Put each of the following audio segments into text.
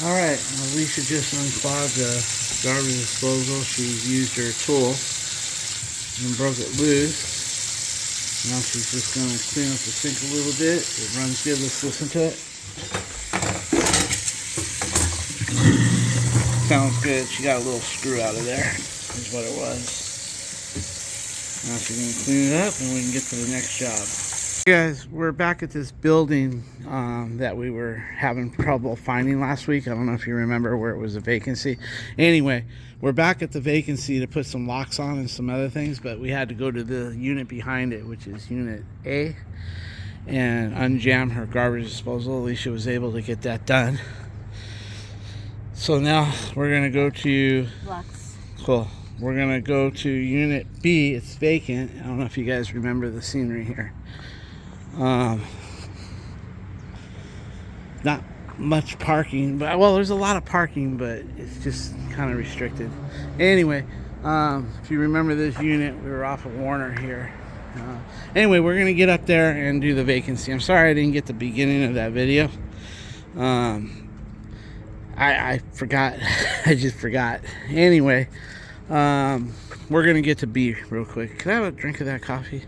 Alright, Alicia just unclogged the garbage disposal. She used her tool and broke it loose. Now she's just going to clean up the sink a little bit. It runs good. Let's listen to it. Sounds good. She got a little screw out of there, is what it was. Now she's going to clean it up and we can get to the next job. Guys, we're back at this building that we were having trouble finding last week. I don't know if you remember where it was a vacancy. Anyway, we're back at the vacancy to put some locks on and some other things, but we had to go to the unit behind it, which is unit A, and unjam her garbage disposal. Alicia was able to get that done. So now we're going to go to... Locks. Cool. We're going to go to unit B. It's vacant. I don't know if you guys remember the scenery here. Not much parking, but well, there's a lot of parking, but it's just kind of restricted. Anyway, if you remember this unit, we were off of Warner here. Anyway, we're gonna get up there and do the vacancy. I'm sorry I didn't get the beginning of that video. I forgot. I just forgot. Anyway, we're gonna get to B real quick. Can I have a drink of that coffee?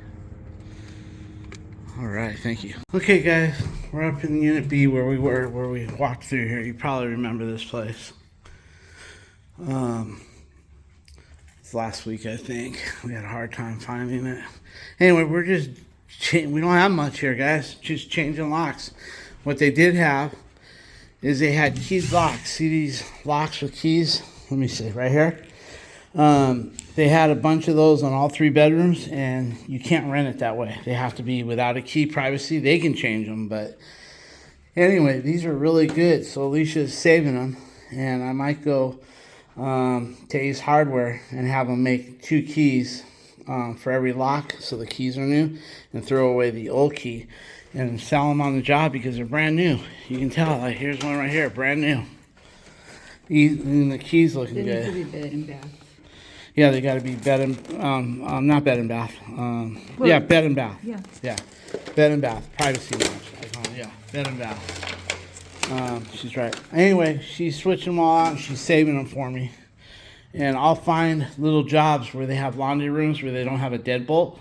Alright, thank you. Okay guys, we're up in unit B where we were, where we walked through here. You probably remember this place. It's last week, I think. We had a hard time finding it. Anyway, we're just, we don't have much here, guys. Just changing locks. What they did have is they had keys locks. See these locks with keys? Let me see, right here. They had a bunch of those on all 3 bedrooms, and you can't rent it that way. They have to be without a key privacy. They can change them, but anyway, these are really good. So Alicia's saving them, and I might go to Ace Hardware and have them make 2 keys for every lock, so the keys are new, and throw away the old key and sell them on the job because they're brand new. You can tell. Like, here's one right here, brand new. And the keys looking good. They need to be bed and bath. Yeah, they got to be bed and, not bed and bath. Well, yeah, bed and bath. Yeah. Yeah, bed and bath. Privacy lounge. Yeah, bed and bath. She's right. Anyway, she's switching them all out and she's saving them for me. And I'll find little jobs where they have laundry rooms where they don't have a deadbolt.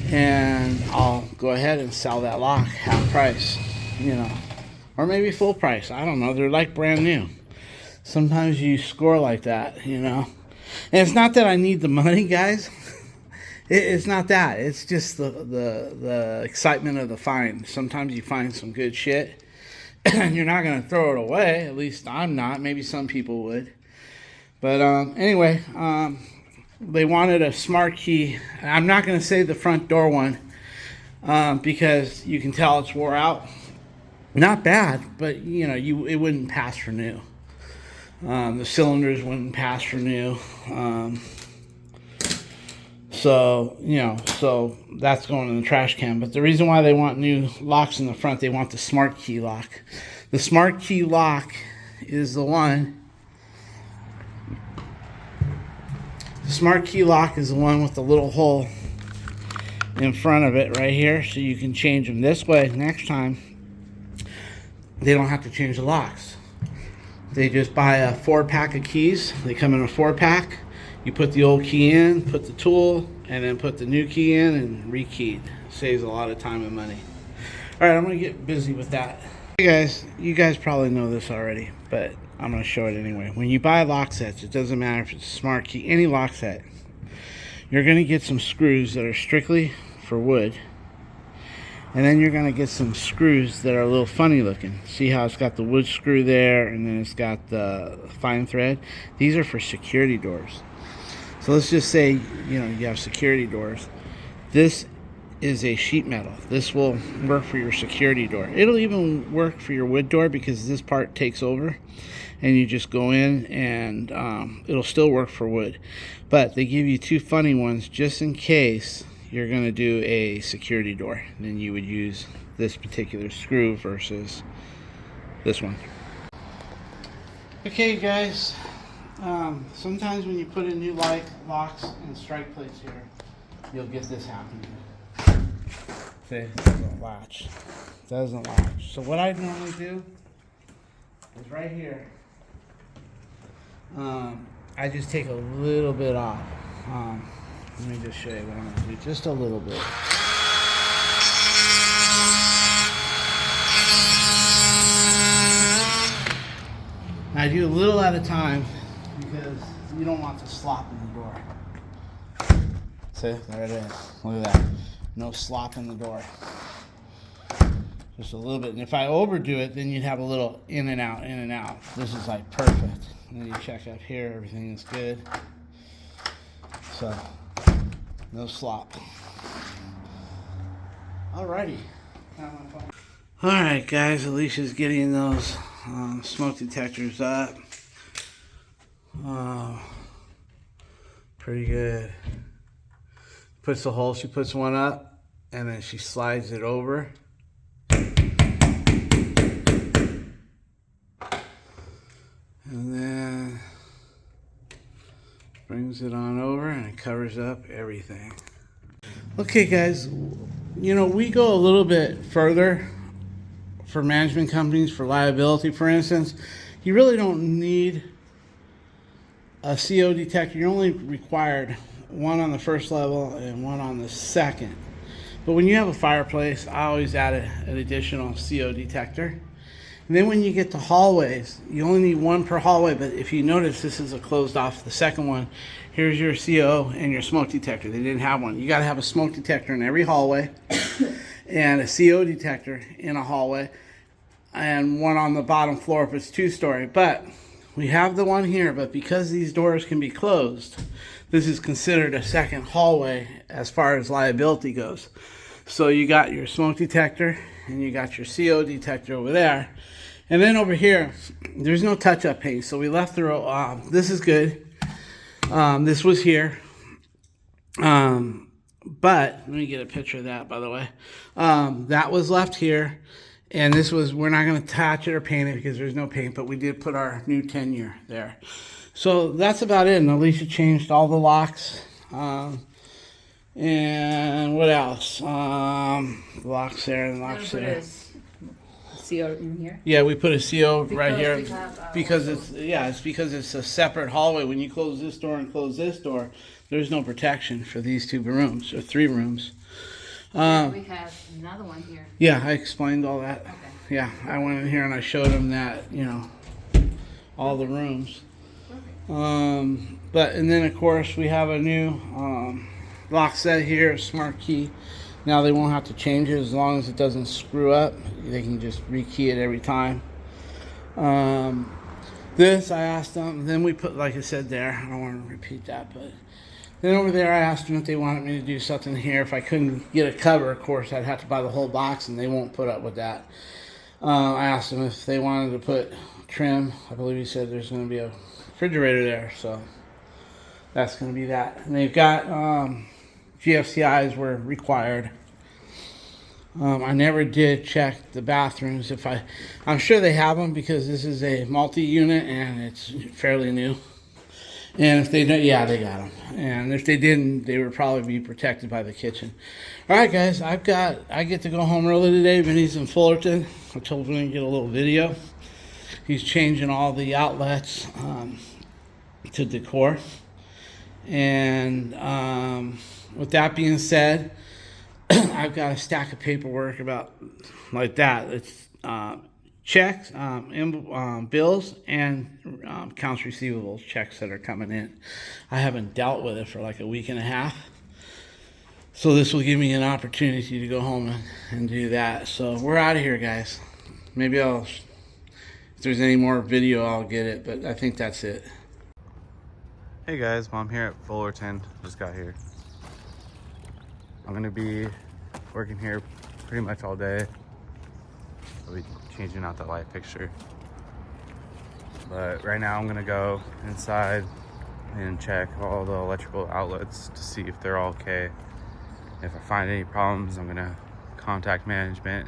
And I'll go ahead and sell that lock half price, you know. Or maybe full price. I don't know. They're like brand new. Sometimes you score like that, you know. And it's not that I need the money, guys. It's not that. It's just the excitement of the find. Sometimes you find some good shit, and you're not going to throw it away. At least I'm not. Maybe some people would. But anyway, they wanted a smart key. I'm not going to say the front door one because you can tell it's wore out. Not bad, but you know, it wouldn't pass for new. The cylinders wouldn't pass for new. So, you know, so that's going in the trash can. But the reason why they want new locks in the front, they want the smart key lock. The smart key lock is the one. The smart key lock is the one with the little hole in front of it right here. So you can change them this way. Next time, they don't have to change the locks. They just buy a 4-pack of keys. They come in a 4-pack. You put the old key in, put the tool, and then put the new key in and rekeyed. Saves a lot of time and money. All right, I'm going to get busy with that. Hey guys, you guys probably know this already, but I'm going to show it anyway. When you buy lock sets, it doesn't matter if it's a smart key, any lock set, you're going to get some screws that are strictly for wood. And then you're going to get some screws that are a little funny looking. See how it's got the wood screw there and then it's got the fine thread? These are for security doors. So let's just say, you know, you have security doors. This is a sheet metal. This will work for your security door. It'll even work for your wood door because this part takes over and you just go in and it'll still work for wood. But they give you 2 funny ones just in case you're going to do a security door. Then you would use this particular screw versus this one. Okay guys, sometimes when you put in new locks and strike plates here, you'll get this happening. See, it doesn't latch. So what I normally do is is right here. I just take a little bit off. Let me just show you what I'm going to do. Just a little bit. I do a little at a time because you don't want the slop in the door. See, there it is. Look at that. No slop in the door. Just a little bit. And if I overdo it, then you'd have a little in and out, in and out. This is like perfect. And then you check up here, everything is good. So, no slop. Alrighty. Alright guys, Alicia's getting those smoke detectors up. Pretty good. Puts the hole, she puts one up, and then she slides it over. And then brings it on over and it covers up everything. Okay guys, you know, we go a little bit further for management companies, for liability for instance. You really don't need a CO detector. You're only required one on the first level and one on the second. But when you have a fireplace, I always add an additional CO detector. And then when you get to hallways, you only need one per hallway, but if you notice, this is a closed off, the second one. Here's your CO and your smoke detector. They didn't have one. You gotta have a smoke detector in every hallway and a CO detector in a hallway and one on the bottom floor if it's two-story. But we have the one here, but because these doors can be closed, this is considered a second hallway as far as liability goes. So you got your smoke detector and you got your CO detector over there. And then over here, there's no touch-up paint, so we left the row. This is good. This was here. But let me get a picture of that, by the way. That was left here. And this was, we're not going to touch it or paint it because there's no paint, but we did put our new 10-year there. So that's about it. And Alicia changed all the locks. And what else? Locks there and locks there. CO in here? Yeah, we put a CO right here because it's because it's a separate hallway. When you close this door and close this door, there's no protection for these two rooms or three rooms. We have another one here. Yeah, I explained all that. Okay. Yeah, I went in here and I showed them that, you know, all the rooms. But and then of course we have a new lock set here, a smart key. Now they won't have to change it as long as it doesn't screw up. They can just rekey it every time. This I asked them, then we put, like I said there, I don't want to repeat that, but then over there I asked them if they wanted me to do something here. If I couldn't get a cover, of course, I'd have to buy the whole box and they won't put up with that. I asked them if they wanted to put trim. I believe he said there's going to be a refrigerator there, so that's going to be that. And they've got GFCIs were required. I never did check the bathrooms. I'm sure they have them because this is a multi-unit and it's fairly new. And if they don't, yeah, they got them. And if they didn't, they would probably be protected by the kitchen. All right, guys, I get to go home early today. Vinny's in Fullerton. I told Vinny to get a little video. He's changing all the outlets to decor. And with that being said, I've got a stack of paperwork about like that. It's checks, bills, and accounts receivables, checks that are coming in. I haven't dealt with it for like a week and a half. So this will give me an opportunity to go home and do that. So we're out of here, guys. Maybe if there's any more video, I'll get it, but I think that's it. Hey guys, well, I'm here at Fullerton, just got here. I'm gonna be working here pretty much all day. I'll be changing out the light fixture. But right now I'm gonna go inside and check all the electrical outlets to see if they're all okay. If I find any problems, I'm gonna contact management,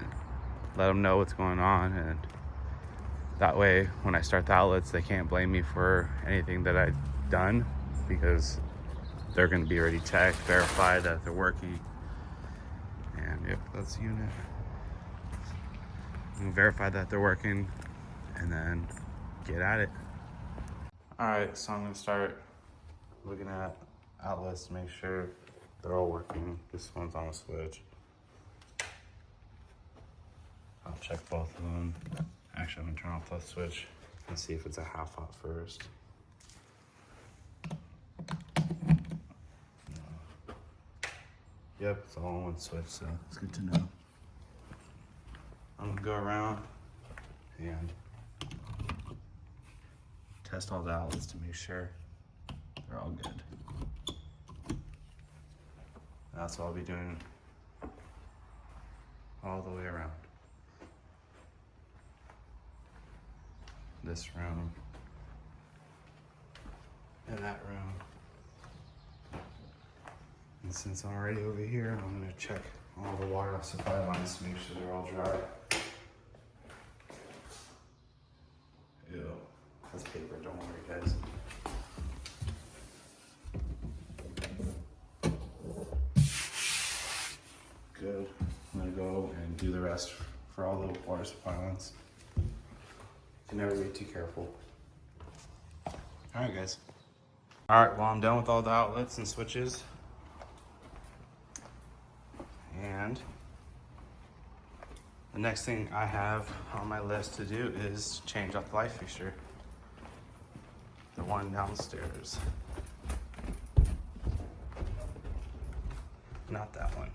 let them know what's going on, and that way when I start the outlets, they can't blame me for anything that I've done because they're going to be already checked, verify that they're working. And yep, that's the unit. I'm going to verify that they're working, and then get at it. All right, so I'm gonna start looking at outlets to make sure they're all working. This one's on a switch. I'll check both of them. Actually, I'm gonna turn off that switch and see if it's a half hot first. No. Yep, it's all on one switch, so it's good to know. I'm gonna go around and test all the outlets to make sure they're all good. That's what I'll be doing all the way around. This room and that room. And since I'm already over here, I'm gonna check all the water supply lines to make sure they're all dry. Ew, that's paper, don't worry guys. Good, I'm gonna go and do the rest for all the water supply lines. You can never be too careful. All right guys. All right, well I'm done with all the outlets and switches. And the next thing I have on my list to do is change out the light fixture. The one downstairs. Not that one.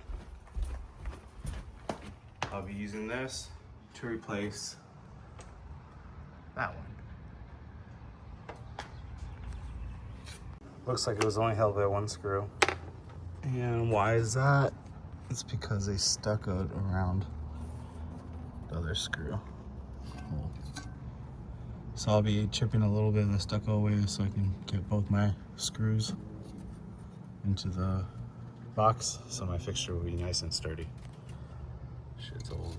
I'll be using this to replace that one. Looks like it was only held by one screw. And why is that? It's because they stuccoed around the other screw. Cool. So I'll be chipping a little bit of the stucco away so I can get both my screws into the box so my fixture will be nice and sturdy. Shit's old.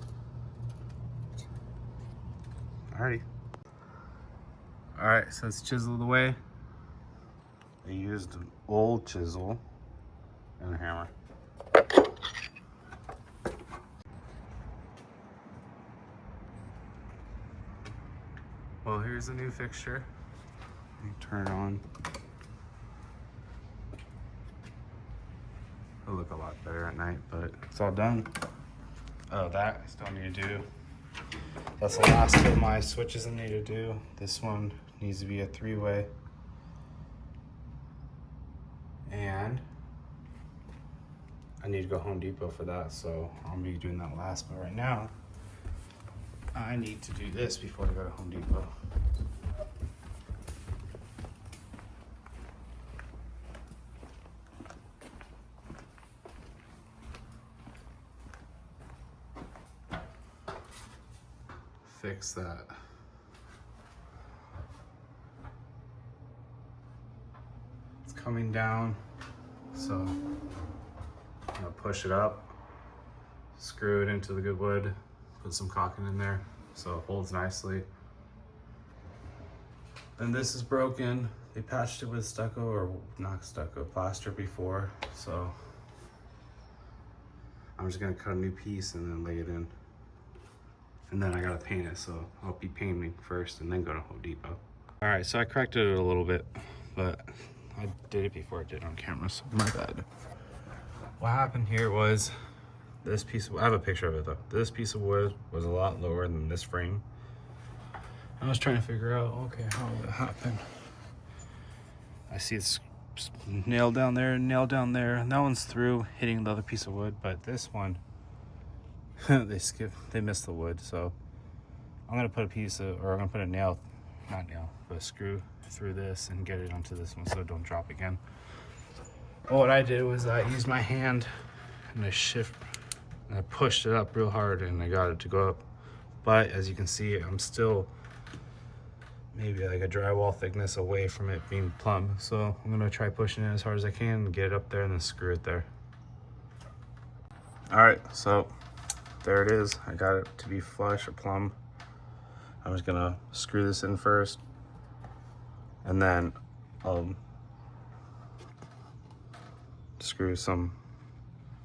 Alrighty. Alright, so it's chiseled away. I used an old chisel and a hammer. Well, here's the new fixture. Let me turn it on. It'll look a lot better at night, but it's all done. Oh, that I still need to do. That's the last of my switches I need to do. This one needs to be a 3-way. And I need to go Home Depot for that, so I'll be doing that last. But right now, I need to do this before I go to Home Depot. Fix that. It's coming down, so I'm gonna push it up, screw it into the good wood, put some caulking in there so it holds nicely. And this is broken. They patched it with stucco, or not stucco, plaster before, so I'm just gonna cut a new piece and then lay it in. And then I gotta paint it, so I'll be painting first and then go to Home Depot. All right, so I corrected it a little bit, but I did it before I did it on camera, so my bad. What happened here was this piece of, I have a picture of it though. This piece of wood was a lot lower than this frame. I was trying to figure out, okay, how did that happen? I see it's nailed down there, and that one's through, hitting the other piece of wood, but this one, they missed the wood, so I'm gonna put a piece of, or I'm gonna put a nail, not nail, but a screw through this and get it onto this one so it don't drop again. Well, what I did was I used my hand and I pushed it up real hard and I got it to go up. But as you can see, I'm still maybe like a drywall thickness away from it being plumb. So I'm gonna try pushing it as hard as I can and get it up there and then screw it there. All right, so there it is. I got it to be flush or plumb. I'm just gonna screw this in first, and then screw some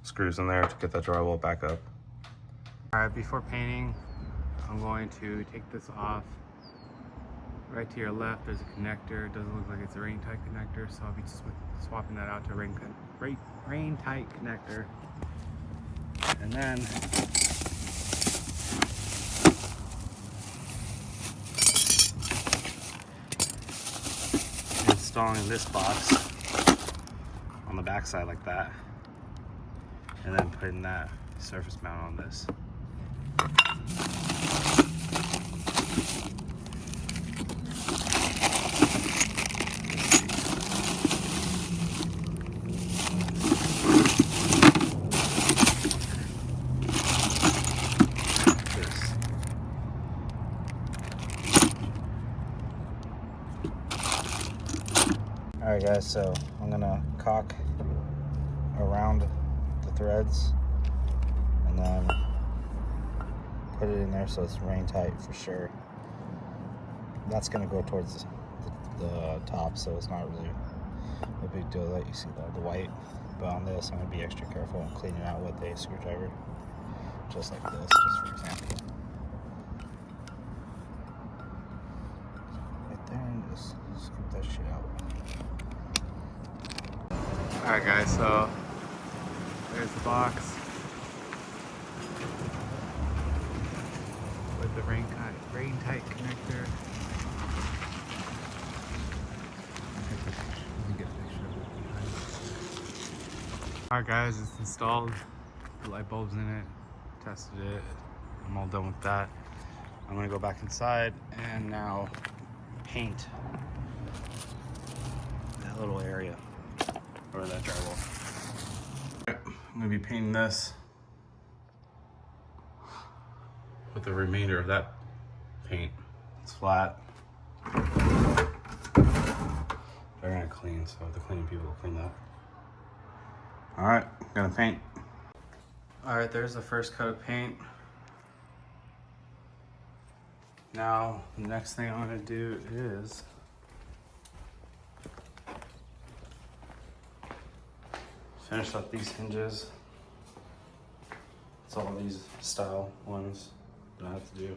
screws in there to get that drywall back up. All right, before painting, I'm going to take this off Right to your left, there's a connector. It doesn't look like it's a rain tight connector, so I'll be swapping that out to a rain tight connector. And then installing this box on the back side like that, and then putting that surface mount on this. Alright guys, so I'm gonna caulk around the threads and then put it in there so it's rain tight for sure. That's gonna go towards the top, so it's not really a big deal that you see the white. But on this, I'm gonna be extra careful and clean it out with a screwdriver, just like this, just for example. Right there, and just scoop that shit out. Alright guys, so there's the box with the rain tight connector. Alright guys, it's installed. The light bulb's in it. Tested it. I'm all done with that. I'm gonna go back inside and now paint that little area. Or that drywall. I'm gonna be painting this with the remainder of that paint. It's flat. They're gonna clean, so the cleaning people will clean that. All right, gonna paint. All right, there's the first coat of paint. Now, the next thing I'm gonna do is finish up these hinges. It's all these style ones that I have to do.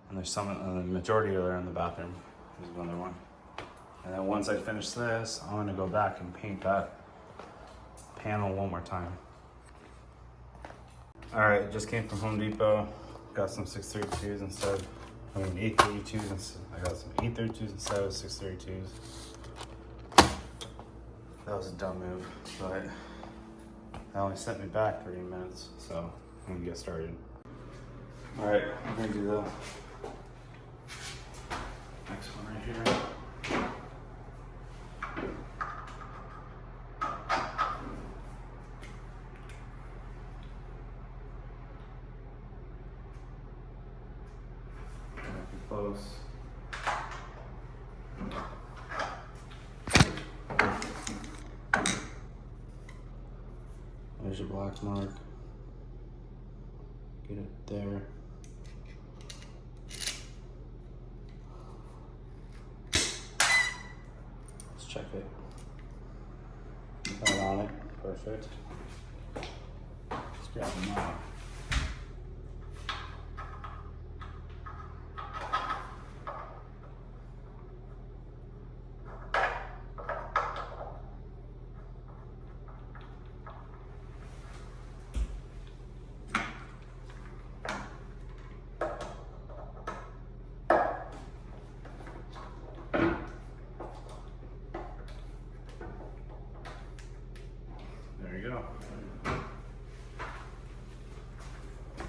And there's some, the majority are in the bathroom. There's another one. And then once I finish this, I'm gonna go back and paint that panel one more time. All right, just came from Home Depot. Got some 632s instead. I mean 832s instead. I got some 832s instead of 632s. That was a dumb move, but that only set me back 30 minutes, so I'm gonna get started. All right, I'm gonna do the next one right here. Close. There's your black mark. Get it there. Let's check it. Put it on it. Perfect. Let's grab them out. There you go.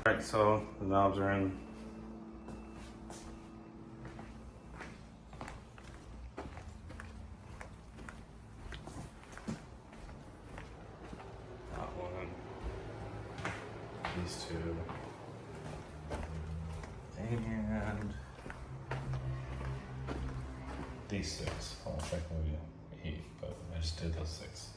Alright, so the knobs are in. That one. These two. And these six. Well, technically 8, but I just did those 6.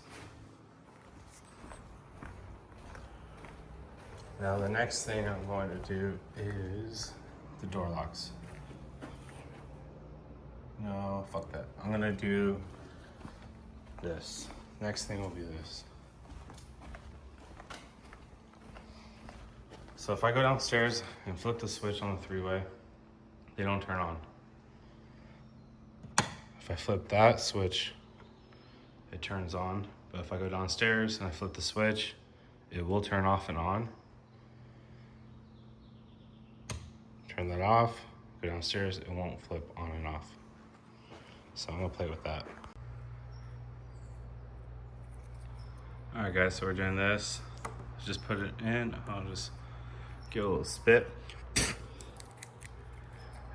Now the next thing I'm going to do is the door locks. No, fuck that. I'm gonna do this. Next thing will be this. So if I go downstairs and flip the switch on the 3-way, they don't turn on. If I flip that switch, it turns on. But if I go downstairs and I flip the switch, it will turn off and on. Turn that off, go downstairs, it won't flip on and off. So I'm gonna play with that. All right guys, so we're doing this. Just put it in, I'll just give it a little spit.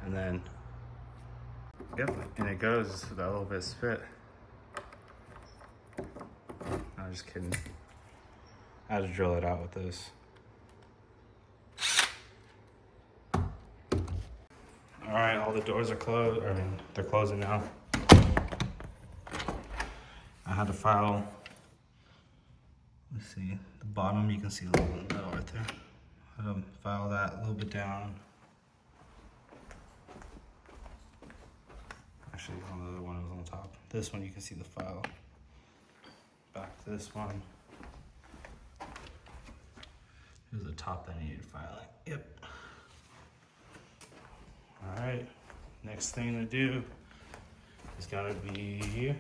And then, yep, and it goes just with that little bit of spit. I'm just kidding. I had to drill it out with this. All right, all the doors are closed. I mean, they're closing now. I had to file, let's see, the bottom, you can see a little bit of metal right there. I had to file that a little bit down. Actually, one of the other one was on top. This one, you can see the file. Back to this one. Here's the top that needed filing. Yep. All right, next thing to do is gonna be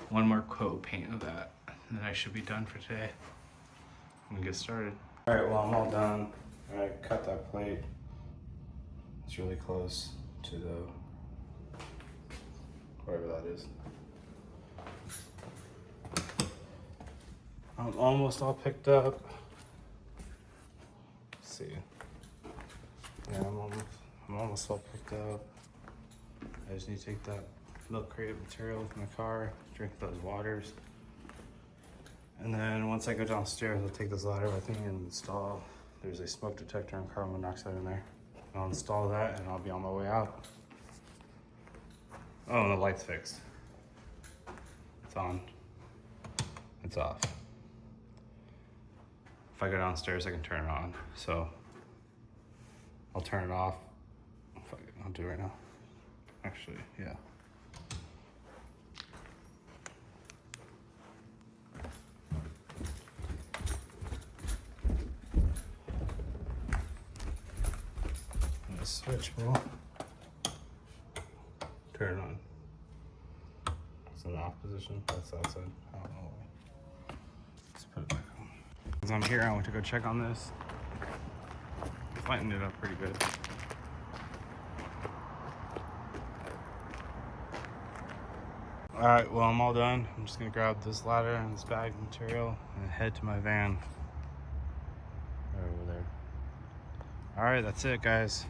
one more coat paint of that, and then I should be done for today. I'm gonna get started. All right, well, I'm all done. I cut that plate. It's really close to the, whatever that is. I'm almost all picked up. Let's see. Yeah, I'm almost all picked up. I just need to take that milk crate material from the car, drink those waters. And then once I go downstairs, I'll take this ladder with me and install, there's a smoke detector and carbon monoxide in there. I'll install that and I'll be on my way out. Oh, and the light's fixed. It's on. It's off. If I go downstairs, I can turn it on. So I'll turn it off. I'll do it right now. Actually, yeah. The switch will turn it on. It's in the off position. That's outside. I don't know why. Let's put it back on. As I'm here, I went to go check on this. Lightened it up pretty good. All right, well, I'm all done. I'm just gonna grab this ladder and this bag material and head to my van. Right over there. All right, that's it, guys.